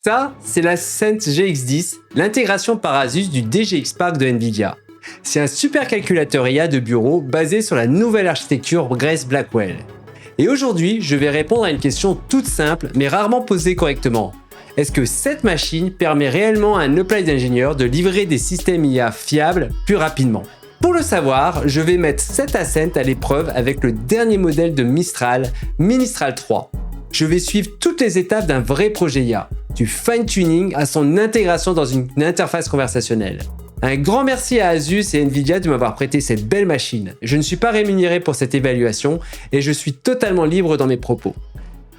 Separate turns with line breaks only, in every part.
Ça, c'est la Ascent GX10, l'intégration par Asus du DGX Spark de Nvidia. C'est un super calculateur IA de bureau basé sur la nouvelle architecture Grace Blackwell. Et aujourd'hui, je vais répondre à une question toute simple mais rarement posée correctement. Est-ce que cette machine permet réellement à un applied ingénieur de livrer des systèmes IA fiables plus rapidement? Pour le savoir, je vais mettre cette Ascent à l'épreuve avec le dernier modèle de Mistral, Mistral 3. Je vais suivre toutes les étapes d'un vrai projet IA, du fine-tuning à son intégration dans une interface conversationnelle. Un grand merci à Asus et Nvidia de m'avoir prêté cette belle machine. Je ne suis pas rémunéré pour cette évaluation et je suis totalement libre dans mes propos.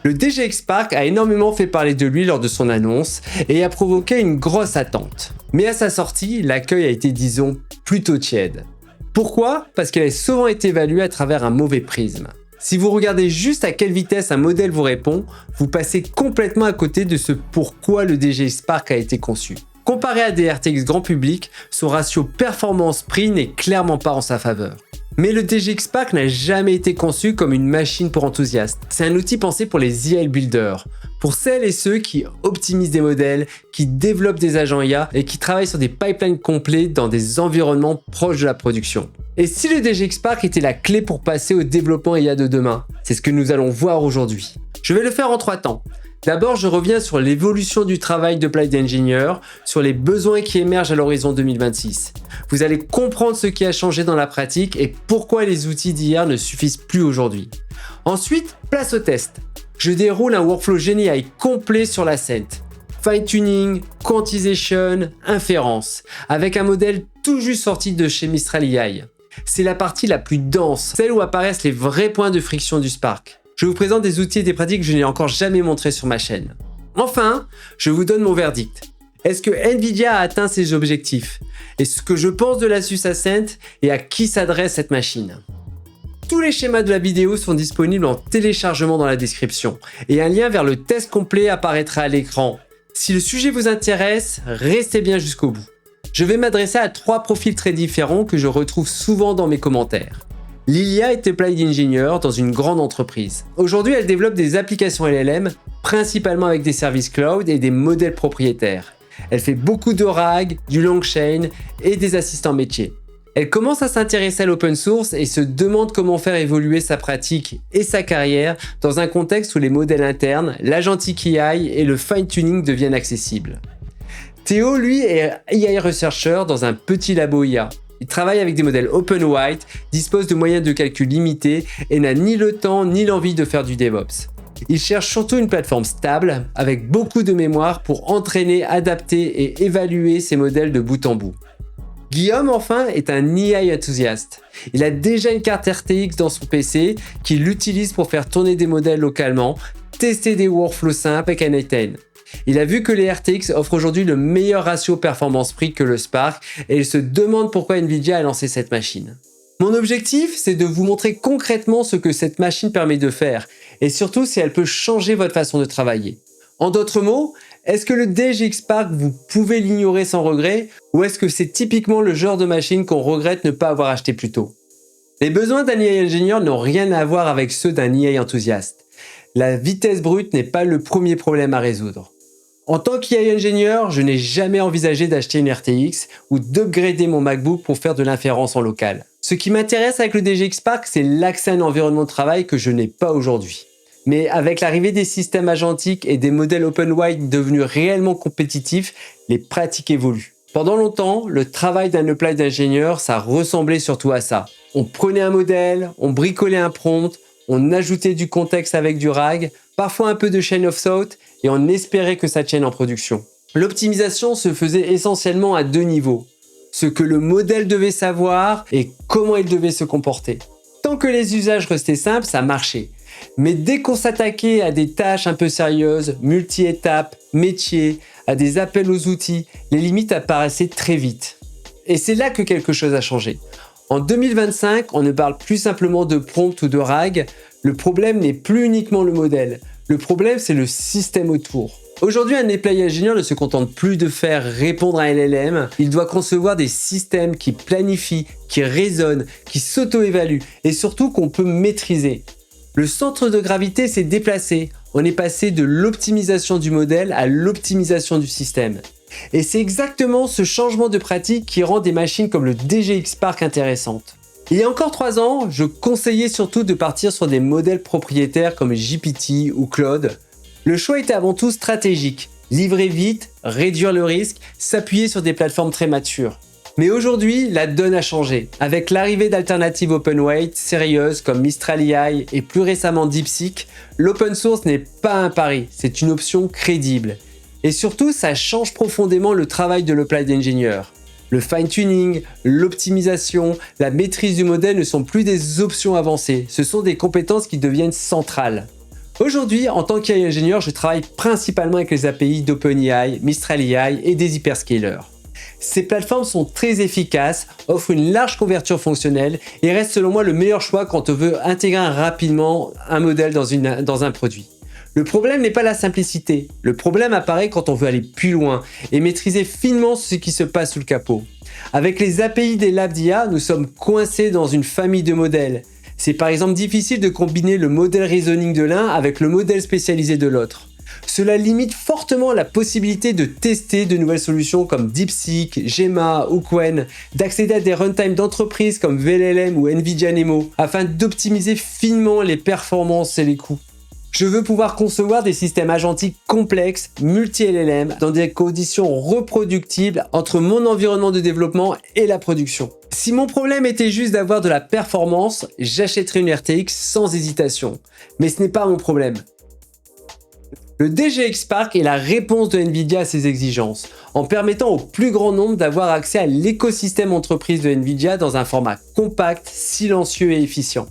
Le DGX Spark a énormément fait parler de lui lors de son annonce et a provoqué une grosse attente. Mais à sa sortie, l'accueil a été, disons, plutôt tiède. Pourquoi? Parce qu'elle a souvent été évaluée à travers un mauvais prisme. Si vous regardez juste à quelle vitesse un modèle vous répond, vous passez complètement à côté de ce pourquoi le DGX Spark a été conçu. Comparé à des RTX grand public, son ratio performance-prix n'est clairement pas en sa faveur. Mais le DGX Spark n'a jamais été conçu comme une machine pour enthousiastes. C'est un outil pensé pour les IA builders, pour celles et ceux qui optimisent des modèles, qui développent des agents IA et qui travaillent sur des pipelines complets dans des environnements proches de la production. Et si le DGX Spark était la clé pour passer au développement IA de demain? C'est ce que nous allons voir aujourd'hui. Je vais le faire en 3 temps. D'abord, je reviens sur l'évolution du travail de Applied Engineer, sur les besoins qui émergent à l'horizon 2026. Vous allez comprendre ce qui a changé dans la pratique et pourquoi les outils d'IA ne suffisent plus aujourd'hui. Ensuite, place au test. Je déroule un workflow GenAI complet sur l'Ascent. Fine-tuning, quantization, inférence, avec un modèle tout juste sorti de chez Mistral AI. C'est la partie la plus dense, celle où apparaissent les vrais points de friction du Spark. Je vous présente des outils et des pratiques que je n'ai encore jamais montrés sur ma chaîne. Enfin, je vous donne mon verdict. Est-ce que Nvidia a atteint ses objectifs? Et ce que je pense de l'Asus Ascent et à qui s'adresse cette machine? Tous les schémas de la vidéo sont disponibles en téléchargement dans la description et un lien vers le test complet apparaîtra à l'écran. Si le sujet vous intéresse, restez bien jusqu'au bout. Je vais m'adresser à 3 profils très différents que je retrouve souvent dans mes commentaires. Lilia est Applied Engineer dans une grande entreprise. Aujourd'hui, elle développe des applications LLM, principalement avec des services cloud et des modèles propriétaires. Elle fait beaucoup de RAG, du long chain et des assistants métiers. Elle commence à s'intéresser à l'open source et se demande comment faire évoluer sa pratique et sa carrière dans un contexte où les modèles internes, l'agentic AI et le fine-tuning deviennent accessibles. Théo, lui, est AI Researcher dans un petit labo IA. Il travaille avec des modèles open white, dispose de moyens de calcul limités et n'a ni le temps ni l'envie de faire du DevOps. Il cherche surtout une plateforme stable, avec beaucoup de mémoire pour entraîner, adapter et évaluer ses modèles de bout en bout. Guillaume, enfin, est un AI enthousiaste. Il a déjà une carte RTX dans son PC qu'il utilise pour faire tourner des modèles localement, tester des workflows simples avec un A10. Il a vu que les RTX offrent aujourd'hui le meilleur ratio performance-prix que le Spark et il se demande pourquoi Nvidia a lancé cette machine. Mon objectif, c'est de vous montrer concrètement ce que cette machine permet de faire et surtout si elle peut changer votre façon de travailler. En d'autres mots, est-ce que le DGX Spark, vous pouvez l'ignorer sans regret ou est-ce que c'est typiquement le genre de machine qu'on regrette ne pas avoir acheté plus tôt? Les besoins d'un IA ingénieur n'ont rien à voir avec ceux d'un IA enthousiaste. La vitesse brute n'est pas le premier problème à résoudre. En tant qu'IA ingénieur, je n'ai jamais envisagé d'acheter une RTX ou d'upgrader mon MacBook pour faire de l'inférence en local. Ce qui m'intéresse avec le DGX Spark, c'est l'accès à un environnement de travail que je n'ai pas aujourd'hui. Mais avec l'arrivée des systèmes agentiques et des modèles open wide devenus réellement compétitifs, les pratiques évoluent. Pendant longtemps, le travail d'un applied ingénieur, ça ressemblait surtout à ça. On prenait un modèle, on bricolait un prompt, on ajoutait du contexte avec du RAG, parfois un peu de chain of thought, et on espérait que ça tienne en production. L'optimisation se faisait essentiellement à 2 niveaux. Ce que le modèle devait savoir et comment il devait se comporter. Tant que les usages restaient simples, ça marchait. Mais dès qu'on s'attaquait à des tâches un peu sérieuses, multi-étapes, métiers, à des appels aux outils, les limites apparaissaient très vite. Et c'est là que quelque chose a changé. En 2025, on ne parle plus simplement de prompt ou de RAG. Le problème n'est plus uniquement le modèle. Le problème, c'est le système autour. Aujourd'hui, un applied engineer ne se contente plus de faire répondre à un LLM. Il doit concevoir des systèmes qui planifient, qui raisonnent, qui s'auto-évaluent et surtout qu'on peut maîtriser. Le centre de gravité s'est déplacé. On est passé de l'optimisation du modèle à l'optimisation du système. Et c'est exactement ce changement de pratique qui rend des machines comme le DGX Spark intéressantes. Il y a encore 3 ans, je conseillais surtout de partir sur des modèles propriétaires comme GPT ou Claude. Le choix était avant tout stratégique. Livrer vite, réduire le risque, s'appuyer sur des plateformes très matures. Mais aujourd'hui, la donne a changé. Avec l'arrivée d'alternatives open weight sérieuses comme Mistral AI et plus récemment DeepSeek, l'open source n'est pas un pari, c'est une option crédible. Et surtout, ça change profondément le travail de l'applied engineer. Le fine-tuning, l'optimisation, la maîtrise du modèle ne sont plus des options avancées, ce sont des compétences qui deviennent centrales. Aujourd'hui, en tant qu'AI ingénieur, je travaille principalement avec les API d'OpenAI, Mistral AI et des hyperscalers. Ces plateformes sont très efficaces, offrent une large couverture fonctionnelle et restent selon moi le meilleur choix quand on veut intégrer rapidement un modèle dans un produit. Le problème n'est pas la simplicité, le problème apparaît quand on veut aller plus loin et maîtriser finement ce qui se passe sous le capot. Avec les API des labs d'IA, nous sommes coincés dans une famille de modèles. C'est par exemple difficile de combiner le modèle reasoning de l'un avec le modèle spécialisé de l'autre. Cela limite fortement la possibilité de tester de nouvelles solutions comme DeepSeek, Gemma ou Qwen, d'accéder à des runtimes d'entreprises comme VLLM ou NVIDIA NeMo, afin d'optimiser finement les performances et les coûts. Je veux pouvoir concevoir des systèmes agentiques complexes, multi-LLM, dans des conditions reproductibles entre mon environnement de développement et la production. Si mon problème était juste d'avoir de la performance, j'achèterais une RTX sans hésitation. Mais ce n'est pas mon problème. Le DGX Spark est la réponse de NVIDIA à ces exigences, en permettant au plus grand nombre d'avoir accès à l'écosystème entreprise de NVIDIA dans un format compact, silencieux et efficient.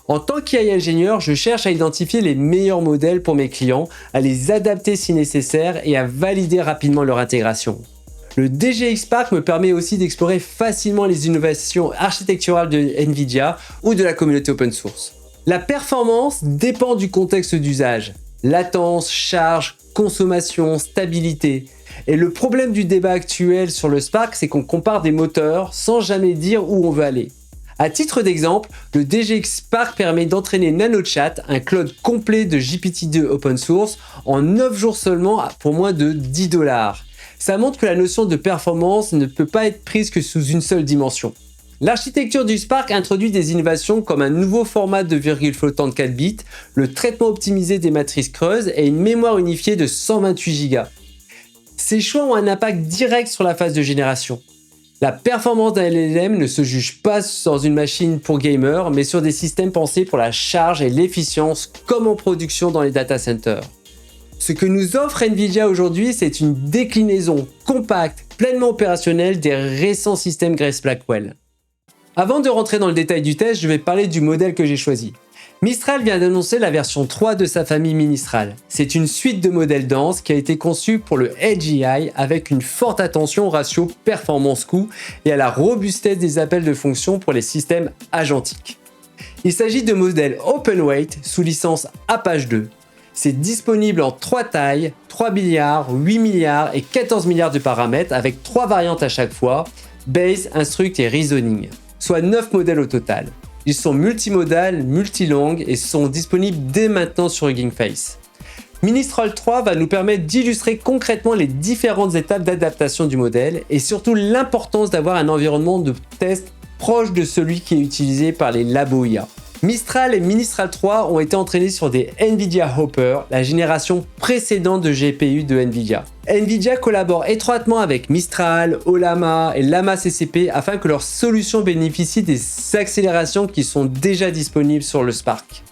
En tant qu'AI ingénieur, je cherche à identifier les meilleurs modèles pour mes clients, à les adapter si nécessaire et à valider rapidement leur intégration. Le DGX Spark me permet aussi d'explorer facilement les innovations architecturales de NVIDIA ou de la communauté open source. La performance dépend du contexte d'usage. Latence, charge, consommation, stabilité. Et le problème du débat actuel sur le Spark, c'est qu'on compare des moteurs sans jamais dire où on veut aller. À titre d'exemple, le DGX Spark permet d'entraîner NanoChat, un cloud complet de GPT-2 open source, en 9 jours seulement pour moins de $10. Ça montre que la notion de performance ne peut pas être prise que sous une seule dimension. L'architecture du Spark introduit des innovations comme un nouveau format de virgule flottante 4 bits, le traitement optimisé des matrices creuses et une mémoire unifiée de 128 Go. Ces choix ont un impact direct sur la phase de génération. La performance d'un LLM ne se juge pas dans une machine pour gamers, mais sur des systèmes pensés pour la charge et l'efficience, comme en production dans les data centers. Ce que nous offre NVIDIA aujourd'hui, c'est une déclinaison compacte, pleinement opérationnelle des récents systèmes Grace Blackwell. Avant de rentrer dans le détail du test, je vais parler du modèle que j'ai choisi. Mistral vient d'annoncer la version 3 de sa famille Ministral. C'est une suite de modèles denses qui a été conçue pour le Edge AI avec une forte attention au ratio performance-coût et à la robustesse des appels de fonctions pour les systèmes agentiques. Il s'agit de modèles open-weight sous licence Apache 2. C'est disponible en 3 tailles, 3 milliards, 8 milliards et 14 milliards de paramètres avec 3 variantes à chaque fois, Base, Instruct et Reasoning, soit 9 modèles au total. Ils sont multimodales, multilangues et sont disponibles dès maintenant sur Hugging Face. Ministral 3 va nous permettre d'illustrer concrètement les différentes étapes d'adaptation du modèle et surtout l'importance d'avoir un environnement de test proche de celui qui est utilisé par les labos IA. Mistral et Ministral 3 ont été entraînés sur des NVIDIA Hopper, la génération précédente de GPU de NVIDIA. NVIDIA collabore étroitement avec Mistral, Ollama et Llama CCP afin que leurs solutions bénéficient des accélérations qui sont déjà disponibles sur le Spark.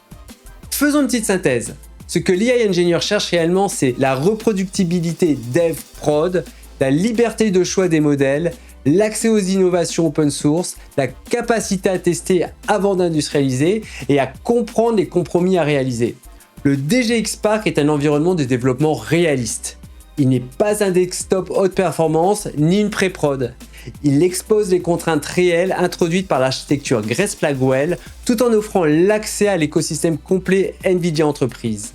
Faisons une petite synthèse. Ce que l'AI Engineer cherche réellement, c'est la reproductibilité dev-prod, la liberté de choix des modèles, l'accès aux innovations open source, la capacité à tester avant d'industrialiser et à comprendre les compromis à réaliser. Le DGX Spark est un environnement de développement réaliste. Il n'est pas un desktop haute performance ni une pré-prod. Il expose les contraintes réelles introduites par l'architecture Grace Blackwell tout en offrant l'accès à l'écosystème complet NVIDIA Enterprise.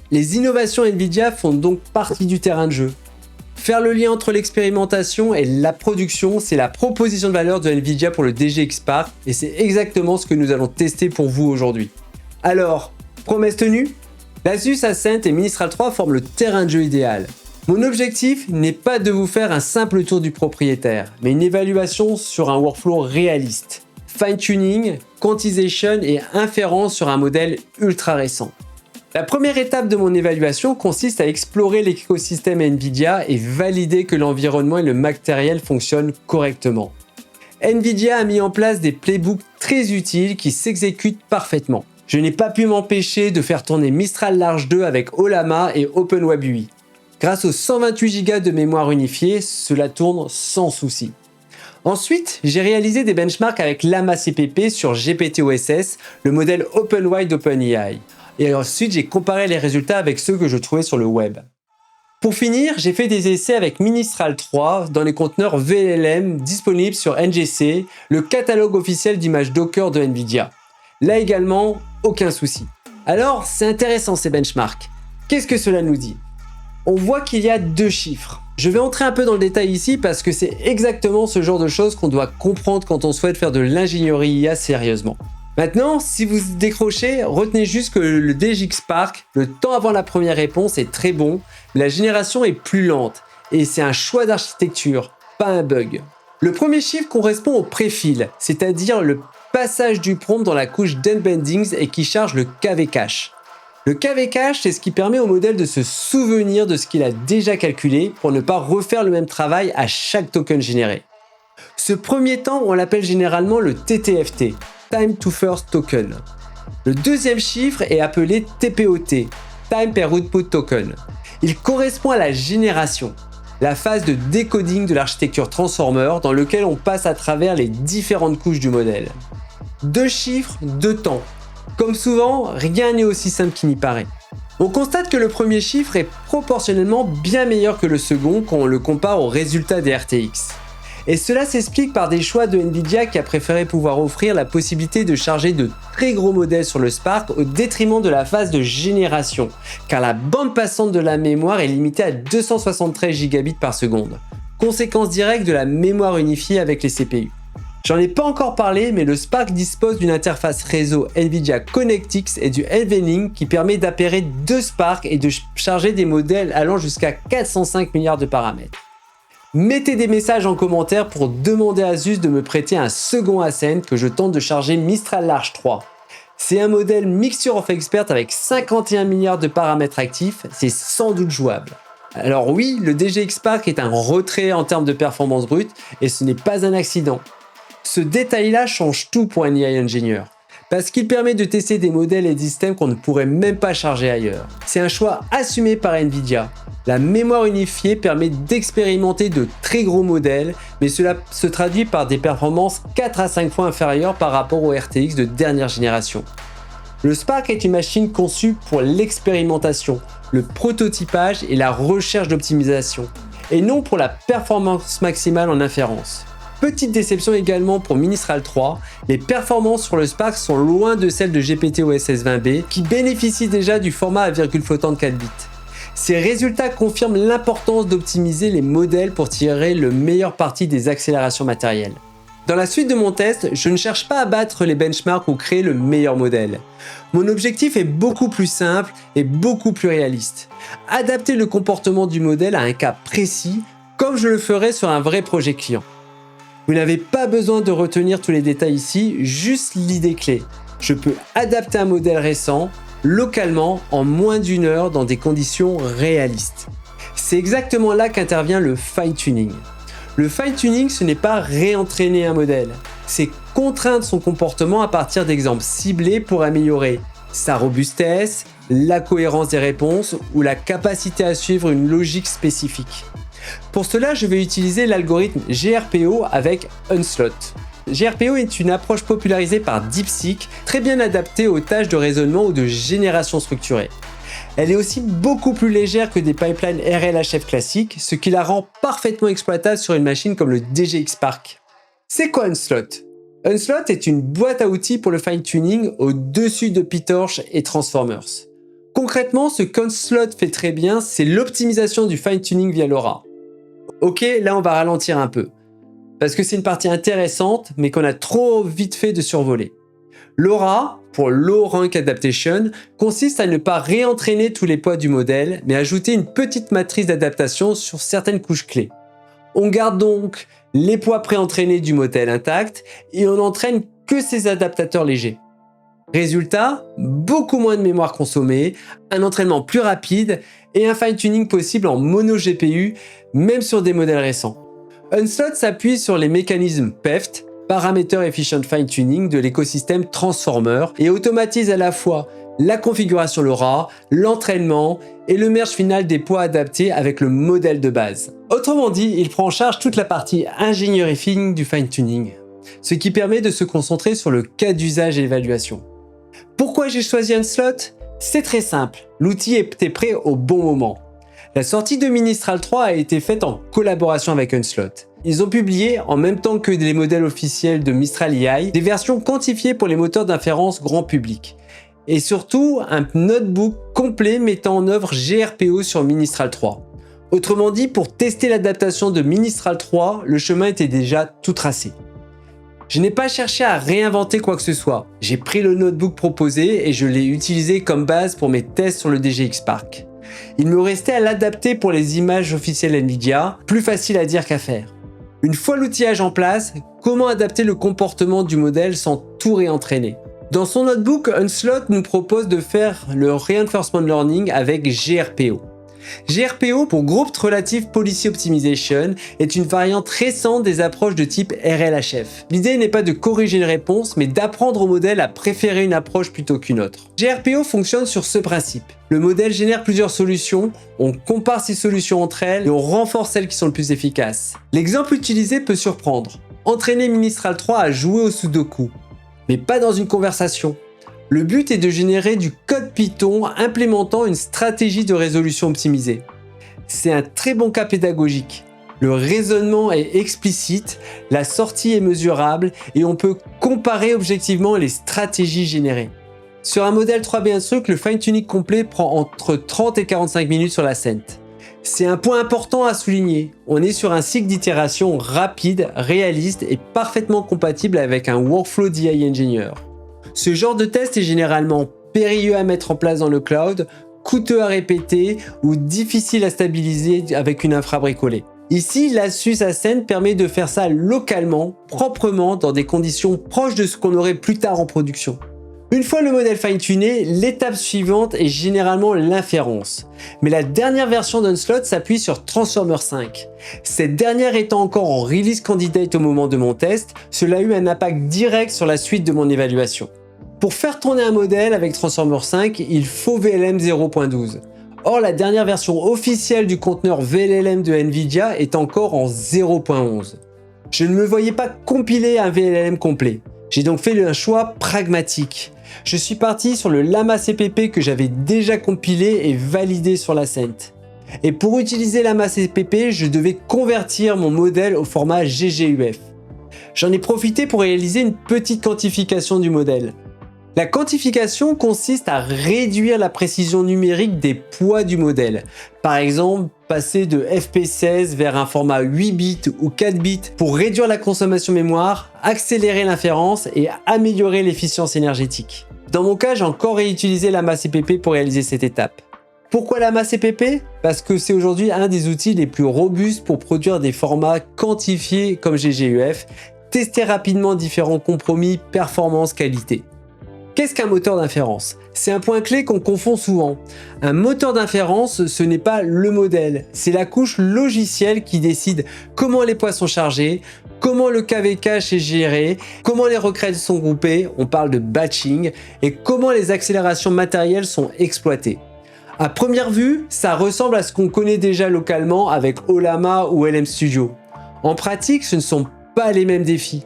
Les innovations NVIDIA font donc partie du terrain de jeu. Faire le lien entre l'expérimentation et la production, c'est la proposition de valeur de NVIDIA pour le DGX Spark et c'est exactement ce que nous allons tester pour vous aujourd'hui. Alors, promesse tenue ? L'Asus Ascent et Ministral 3 forment le terrain de jeu idéal. Mon objectif n'est pas de vous faire un simple tour du propriétaire, mais une évaluation sur un workflow réaliste. Fine-tuning, quantization et inférence sur un modèle ultra récent. La première étape de mon évaluation consiste à explorer l'écosystème Nvidia et valider que l'environnement et le matériel fonctionnent correctement. Nvidia a mis en place des playbooks très utiles qui s'exécutent parfaitement. Je n'ai pas pu m'empêcher de faire tourner Mistral Large 2 avec Ollama et OpenWeb UI. Grâce aux 128 Go de mémoire unifiée, cela tourne sans souci. Ensuite, j'ai réalisé des benchmarks avec Llama CPP sur GPT-OSS, le modèle OpenWide OpenAI. Et ensuite, j'ai comparé les résultats avec ceux que je trouvais sur le web. Pour finir, j'ai fait des essais avec Ministral 3 dans les conteneurs VLM disponibles sur NGC, le catalogue officiel d'images Docker de Nvidia. Là également, aucun souci. Alors, c'est intéressant ces benchmarks. Qu'est-ce que cela nous dit ? On voit qu'il y a deux chiffres. Je vais entrer un peu dans le détail ici parce que c'est exactement ce genre de choses qu'on doit comprendre quand on souhaite faire de l'ingénierie IA sérieusement. Maintenant, si vous décrochez, retenez juste que le DGX Spark, le temps avant la première réponse est très bon, mais la génération est plus lente et c'est un choix d'architecture, pas un bug. Le premier chiffre correspond au préfill, c'est-à-dire le passage du prompt dans la couche d'embeddings et qui charge le KV cache. Le KV cache, c'est ce qui permet au modèle de se souvenir de ce qu'il a déjà calculé pour ne pas refaire le même travail à chaque token généré. Ce premier temps, on l'appelle généralement le TTFT, Time to First Token. Le deuxième chiffre est appelé TPOT, Time per Output Token. Il correspond à la génération, la phase de décoding de l'architecture Transformer dans lequel on passe à travers les différentes couches du modèle. Deux chiffres, deux temps. Comme souvent, rien n'est aussi simple qu'il n'y paraît. On constate que le premier chiffre est proportionnellement bien meilleur que le second quand on le compare aux résultats des RTX. Et cela s'explique par des choix de Nvidia qui a préféré pouvoir offrir la possibilité de charger de très gros modèles sur le Spark au détriment de la phase de génération, car la bande passante de la mémoire est limitée à 273 gigabits par seconde, conséquence directe de la mémoire unifiée avec les CPU. J'en ai pas encore parlé, mais le Spark dispose d'une interface réseau Nvidia ConnectX et du NVLink qui permet d'appairer deux Spark et de charger des modèles allant jusqu'à 405 milliards de paramètres. Mettez des messages en commentaire pour demander à Asus de me prêter un second Ascent que je tente de charger Mistral Large 3. C'est un modèle Mixture of Experts avec 51 milliards de paramètres actifs, c'est sans doute jouable. Alors oui, le DGX Spark est un retrait en termes de performance brute et ce n'est pas un accident. Ce détail-là change tout pour un AI ingénieur, parce qu'il permet de tester des modèles et des systèmes qu'on ne pourrait même pas charger ailleurs. C'est un choix assumé par Nvidia. La mémoire unifiée permet d'expérimenter de très gros modèles, mais cela se traduit par des performances 4 à 5 fois inférieures par rapport aux RTX de dernière génération. Le Spark est une machine conçue pour l'expérimentation, le prototypage et la recherche d'optimisation, et non pour la performance maximale en inférence. Petite déception également pour Ministral 3, les performances sur le Spark sont loin de celles de GPT-OSS 20B qui bénéficie déjà du format à virgule flottante 4 bits. Ces résultats confirment l'importance d'optimiser les modèles pour tirer le meilleur parti des accélérations matérielles. Dans la suite de mon test, je ne cherche pas à battre les benchmarks ou créer le meilleur modèle. Mon objectif est beaucoup plus simple et beaucoup plus réaliste. Adapter le comportement du modèle à un cas précis, comme je le ferais sur un vrai projet client. Vous n'avez pas besoin de retenir tous les détails ici, juste l'idée clé. Je peux adapter un modèle récent, localement, en moins d'une heure dans des conditions réalistes. C'est exactement là qu'intervient le fine-tuning. Le fine-tuning, ce n'est pas réentraîner un modèle, c'est contraindre son comportement à partir d'exemples ciblés pour améliorer sa robustesse, la cohérence des réponses ou la capacité à suivre une logique spécifique. Pour cela, je vais utiliser l'algorithme GRPO avec Unslot. GRPO est une approche popularisée par DeepSeek, très bien adaptée aux tâches de raisonnement ou de génération structurée. Elle est aussi beaucoup plus légère que des pipelines RLHF classiques, ce qui la rend parfaitement exploitable sur une machine comme le DGX Spark. C'est quoi Unslot ? Unslot est une boîte à outils pour le fine-tuning au-dessus de PyTorch et Transformers. Concrètement, ce qu'Unslot fait très bien, c'est l'optimisation du fine-tuning via LoRa. Ok, là on va ralentir un peu, parce que c'est une partie intéressante, mais qu'on a trop vite fait de survoler. LoRa, pour Low Rank Adaptation, consiste à ne pas réentraîner tous les poids du modèle, mais ajouter une petite matrice d'adaptation sur certaines couches clés. On garde donc les poids préentraînés du modèle intacts et on n'entraîne que ces adaptateurs légers. Résultat, beaucoup moins de mémoire consommée, un entraînement plus rapide et un fine-tuning possible en mono GPU, même sur des modèles récents. Unslot s'appuie sur les mécanismes PEFT, Parameter Efficient Fine-Tuning de l'écosystème Transformer, et automatise à la fois la configuration LoRa, l'entraînement et le merge final des poids adaptés avec le modèle de base. Autrement dit, il prend en charge toute la partie ingénierie fine du fine-tuning, ce qui permet de se concentrer sur le cas d'usage et l'évaluation. Pourquoi j'ai choisi Unslot? C'est très simple, l'outil était prêt au bon moment. La sortie de Ministral 3 a été faite en collaboration avec Unslot. Ils ont publié, en même temps que les modèles officiels de Mistral AI, des versions quantifiées pour les moteurs d'inférence grand public. Et surtout, un notebook complet mettant en œuvre GRPO sur Ministral 3. Autrement dit, pour tester l'adaptation de Ministral 3, le chemin était déjà tout tracé. Je n'ai pas cherché à réinventer quoi que ce soit. J'ai pris le notebook proposé et je l'ai utilisé comme base pour mes tests sur le DGX Spark. Il me restait à l'adapter pour les images officielles Nvidia, plus facile à dire qu'à faire. Une fois l'outillage en place, comment adapter le comportement du modèle sans tout réentraîner? Dans son notebook, Unslot nous propose de faire le Reinforcement Learning avec GRPO. GRPO, pour Grouped Relative Policy Optimization, est une variante récente des approches de type RLHF. L'idée n'est pas de corriger une réponse, mais d'apprendre au modèle à préférer une approche plutôt qu'une autre. GRPO fonctionne sur ce principe. Le modèle génère plusieurs solutions, on compare ces solutions entre elles et on renforce celles qui sont le plus efficaces. L'exemple utilisé peut surprendre. Entraîner Ministral 3 à jouer au Sudoku, mais pas dans une conversation. Le but est de générer du code Python implémentant une stratégie de résolution optimisée. C'est un très bon cas pédagogique. Le raisonnement est explicite, la sortie est mesurable et on peut comparer objectivement les stratégies générées. Sur un modèle 3B Instruct, le fine-tuning complet prend entre 30 et 45 minutes sur la scène. C'est un point important à souligner. On est sur un cycle d'itération rapide, réaliste et parfaitement compatible avec un workflow d'IA Engineer. Ce genre de test est généralement périlleux à mettre en place dans le cloud, coûteux à répéter ou difficile à stabiliser avec une infra bricolée. Ici, l'Asus Ascend permet de faire ça localement, proprement, dans des conditions proches de ce qu'on aurait plus tard en production. Une fois le modèle fine-tuné, l'étape suivante est généralement l'inférence. Mais la dernière version d'Unslot s'appuie sur Transformer 5. Cette dernière étant encore en release candidate au moment de mon test, cela a eu un impact direct sur la suite de mon évaluation. Pour faire tourner un modèle avec Transformer 5, il faut VLM 0.12. Or, la dernière version officielle du conteneur VLLM de Nvidia est encore en 0.11. Je ne me voyais pas compiler un VLLM complet. J'ai donc fait un choix pragmatique. Je suis parti sur le Llama CPP que j'avais déjà compilé et validé sur l'Ascent. Et pour utiliser Llama CPP, je devais convertir mon modèle au format GGUF. J'en ai profité pour réaliser une petite quantification du modèle. La quantification consiste à réduire la précision numérique des poids du modèle. Par exemple, passer de FP16 vers un format 8 bits ou 4 bits pour réduire la consommation mémoire, accélérer l'inférence et améliorer l'efficience énergétique. Dans mon cas, j'ai encore réutilisé Llama CPP pour réaliser cette étape. Pourquoi Llama CPP? Parce que c'est aujourd'hui un des outils les plus robustes pour produire des formats quantifiés comme GGUF, tester rapidement différents compromis performance-qualité. Qu'est-ce qu'un moteur d'inférence? C'est un point clé qu'on confond souvent. Un moteur d'inférence, ce n'est pas le modèle, c'est la couche logicielle qui décide comment les poids sont chargés, comment le KV cache est géré, comment les requêtes sont groupées, on parle de batching, et comment les accélérations matérielles sont exploitées. À première vue, ça ressemble à ce qu'on connaît déjà localement avec Ollama ou LM Studio. En pratique, ce ne sont pas les mêmes défis.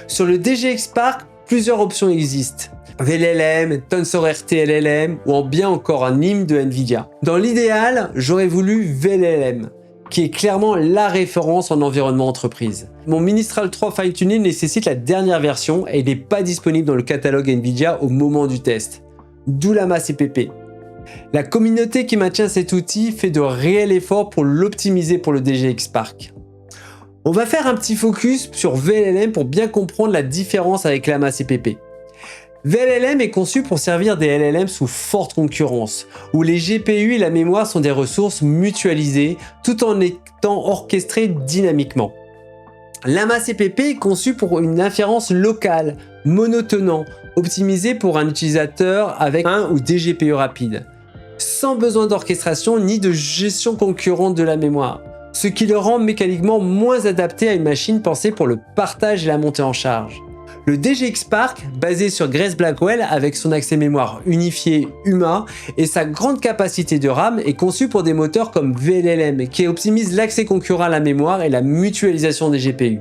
Sur le DGX Spark, plusieurs options existent. VLLM, TensorRT LLM ou bien encore un NIM de Nvidia. Dans l'idéal, j'aurais voulu VLLM, qui est clairement la référence en environnement entreprise. Mon Ministral 3 fine-tuning nécessite la dernière version et il n'est pas disponible dans le catalogue Nvidia au moment du test. D'où Llama CPP. La communauté qui maintient cet outil fait de réels efforts pour l'optimiser pour le DGX Spark. On va faire un petit focus sur VLLM pour bien comprendre la différence avec Llama CPP. VLLM est conçu pour servir des LLM sous forte concurrence, où les GPU et la mémoire sont des ressources mutualisées tout en étant orchestrées dynamiquement. Llama CPP est conçu pour une inférence locale, monotenant, optimisée pour un utilisateur avec un ou des GPU rapides, sans besoin d'orchestration ni de gestion concurrente de la mémoire, ce qui le rend mécaniquement moins adapté à une machine pensée pour le partage et la montée en charge. Le DGX Spark, basé sur Grace Blackwell avec son accès mémoire unifié UMA et sa grande capacité de RAM, est conçu pour des moteurs comme VLLM qui optimisent l'accès concurrent à la mémoire et la mutualisation des GPU.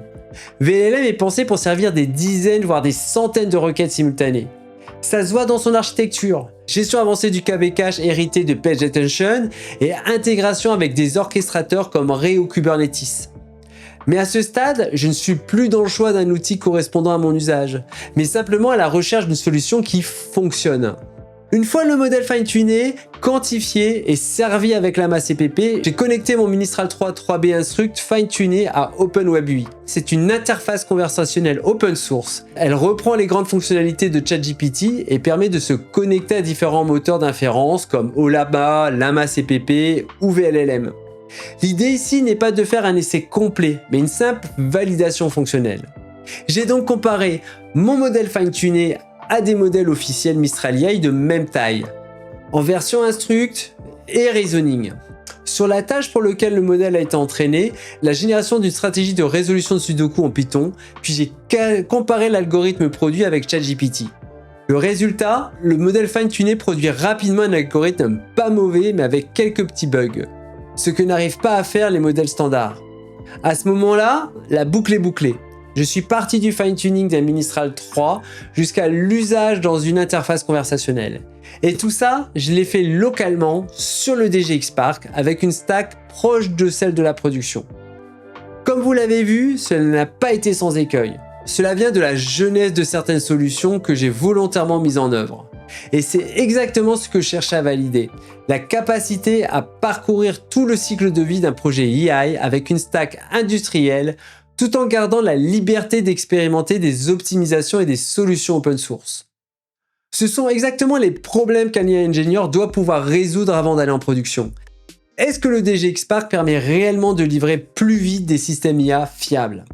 VLLM est pensé pour servir des dizaines voire des centaines de requêtes simultanées. Ça se voit dans son architecture, gestion avancée du KB cache hérité de Page Attention et intégration avec des orchestrateurs comme Ray ou Kubernetes. Mais à ce stade, je ne suis plus dans le choix d'un outil correspondant à mon usage, mais simplement à la recherche d'une solution qui fonctionne. Une fois le modèle fine-tuné, quantifié et servi avec Llama CPP, j'ai connecté mon Ministral 3 3B Instruct fine-tuné à OpenWebUI. C'est une interface conversationnelle open source. Elle reprend les grandes fonctionnalités de ChatGPT et permet de se connecter à différents moteurs d'inférence comme Olama, Llama CPP ou VLLM. L'idée ici n'est pas de faire un essai complet, mais une simple validation fonctionnelle. J'ai donc comparé mon modèle fine-tuné à des modèles officiels Mistral AI de même taille, en version Instruct et Reasoning. Sur la tâche pour laquelle le modèle a été entraîné, la génération d'une stratégie de résolution de Sudoku en Python, puis j'ai comparé l'algorithme produit avec ChatGPT. Le résultat, le modèle fine-tuné produit rapidement un algorithme pas mauvais mais avec quelques petits bugs, ce que n'arrivent pas à faire les modèles standards. À ce moment-là, la boucle est bouclée. Je suis parti du fine-tuning d'un Ministral 3 jusqu'à l'usage dans une interface conversationnelle. Et tout ça, je l'ai fait localement sur le DGX Spark avec une stack proche de celle de la production. Comme vous l'avez vu, cela n'a pas été sans écueil. Cela vient de la jeunesse de certaines solutions que j'ai volontairement mises en œuvre. Et c'est exactement ce que je cherchais à valider, la capacité à parcourir tout le cycle de vie d'un projet AI avec une stack industrielle tout en gardant la liberté d'expérimenter des optimisations et des solutions open source. Ce sont exactement les problèmes qu'un AI Engineer doit pouvoir résoudre avant d'aller en production. Est-ce que le DGX Spark permet réellement de livrer plus vite des systèmes IA fiables ?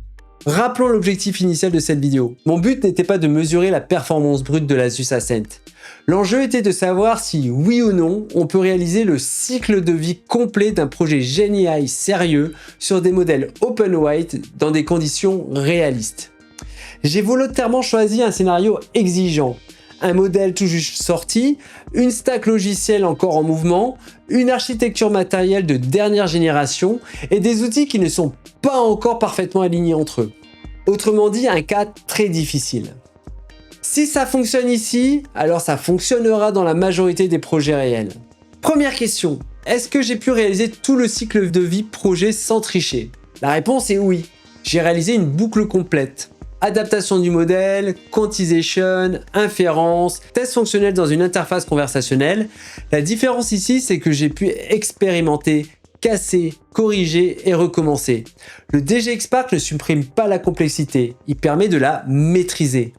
Rappelons l'objectif initial de cette vidéo. Mon but n'était pas de mesurer la performance brute de l'Asus Ascent. L'enjeu était de savoir si, oui ou non, on peut réaliser le cycle de vie complet d'un projet GenAI sérieux sur des modèles open weight dans des conditions réalistes. J'ai volontairement choisi un scénario exigeant. Un modèle tout juste sorti, une stack logicielle encore en mouvement, une architecture matérielle de dernière génération et des outils qui ne sont pas encore parfaitement alignés entre eux. Autrement dit, un cas très difficile. Si ça fonctionne ici, alors ça fonctionnera dans la majorité des projets réels. Première question, est-ce que j'ai pu réaliser tout le cycle de vie projet sans tricher? La réponse est oui. J'ai réalisé une boucle complète. Adaptation du modèle, quantization, inférence, test fonctionnel dans une interface conversationnelle. La différence ici, c'est que j'ai pu expérimenter, casser, corriger et recommencer. Le DGX Spark ne supprime pas la complexité, il permet de la maîtriser.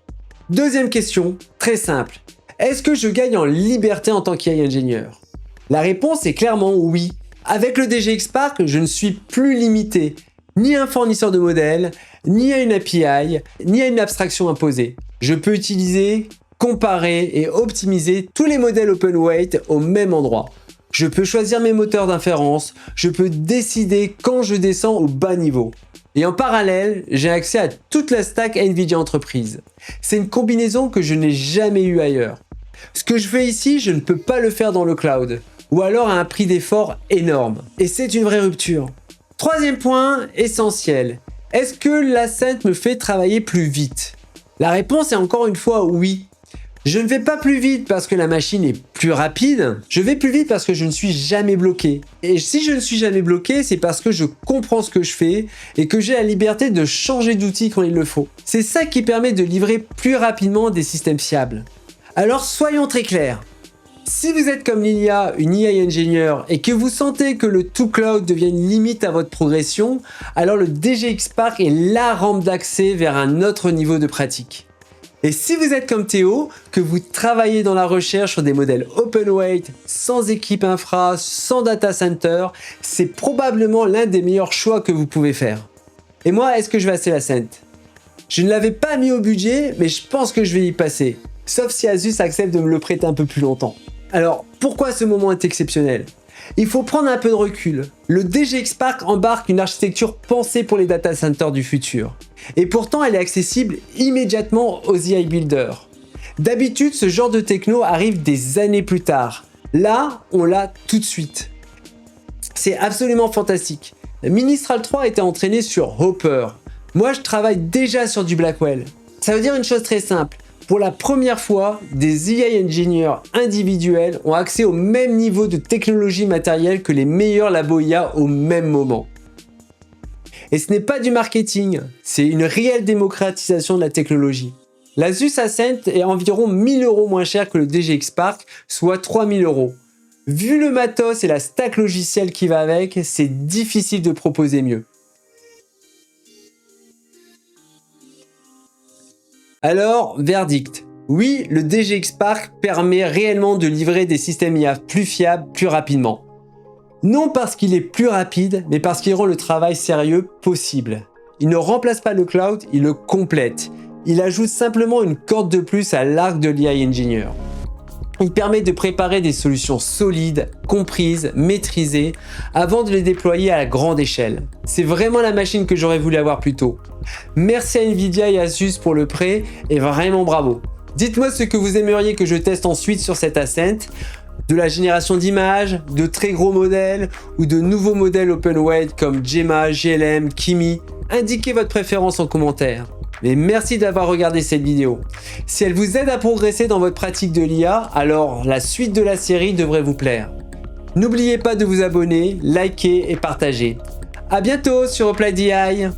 Deuxième question, très simple. Est-ce que je gagne en liberté en tant qu'AI Engineer? La réponse est clairement oui. Avec le DGX Spark, je ne suis plus limité, ni à un fournisseur de modèles, ni à une API, ni à une abstraction imposée. Je peux utiliser, comparer et optimiser tous les modèles open weight au même endroit. Je peux choisir mes moteurs d'inférence, je peux décider quand je descends au bas niveau. Et en parallèle, j'ai accès à toute la stack NVIDIA Enterprise. C'est une combinaison que je n'ai jamais eue ailleurs. Ce que je fais ici, je ne peux pas le faire dans le cloud, ou alors à un prix d'effort énorme. Et c'est une vraie rupture. Troisième point, essentiel. Est-ce que l'Ascent me fait travailler plus vite? La réponse est encore une fois oui. Je ne vais pas plus vite parce que la machine est plus rapide, je vais plus vite parce que je ne suis jamais bloqué. Et si je ne suis jamais bloqué, c'est parce que je comprends ce que je fais et que j'ai la liberté de changer d'outil quand il le faut. C'est ça qui permet de livrer plus rapidement des systèmes fiables. Alors soyons très clairs. Si vous êtes comme Lilia, une AI Engineer, et que vous sentez que le tout cloud devient une limite à votre progression, alors le DGX Spark est la rampe d'accès vers un autre niveau de pratique. Et si vous êtes comme Théo, que vous travaillez dans la recherche sur des modèles open weight, sans équipe infra, sans data center, c'est probablement l'un des meilleurs choix que vous pouvez faire. Et moi, est-ce que je vais acheter l'Ascent? Je ne l'avais pas mis au budget, mais je pense que je vais y passer. Sauf si Asus accepte de me le prêter un peu plus longtemps. Alors, pourquoi ce moment est exceptionnel? Il faut prendre un peu de recul. Le DGX Spark embarque une architecture pensée pour les data centers du futur. Et pourtant, elle est accessible immédiatement aux AI Builders. D'habitude, ce genre de techno arrive des années plus tard. Là, on l'a tout de suite. C'est absolument fantastique. Le Mistral 3 a été entraîné sur Hopper. Moi, je travaille déjà sur du Blackwell. Ça veut dire une chose très simple. Pour la première fois, des AI ingénieurs individuels ont accès au même niveau de technologie matérielle que les meilleurs labos IA au même moment. Et ce n'est pas du marketing, c'est une réelle démocratisation de la technologie. L'Asus Ascent est environ 1000 € moins cher que le DGX Spark, soit 3000 €. Vu le matos et la stack logicielle qui va avec, c'est difficile de proposer mieux. Alors, verdict. Oui, le DGX Spark permet réellement de livrer des systèmes IA plus fiables, plus rapidement. Non parce qu'il est plus rapide, mais parce qu'il rend le travail sérieux possible. Il ne remplace pas le cloud, il le complète. Il ajoute simplement une corde de plus à l'arc de l'IA Engineer. Il permet de préparer des solutions solides, comprises, maîtrisées, avant de les déployer à la grande échelle. C'est vraiment la machine que j'aurais voulu avoir plus tôt. Merci à Nvidia et Asus pour le prêt, et vraiment bravo. Dites-moi ce que vous aimeriez que je teste ensuite sur cette Ascent. De la génération d'images, de très gros modèles, ou de nouveaux modèles open weight comme Gemma, GLM, Kimi. Indiquez votre préférence en commentaire. Mais merci d'avoir regardé cette vidéo. Si elle vous aide à progresser dans votre pratique de l'IA, alors la suite de la série devrait vous plaire. N'oubliez pas de vous abonner, liker et partager. À bientôt sur Applied AI.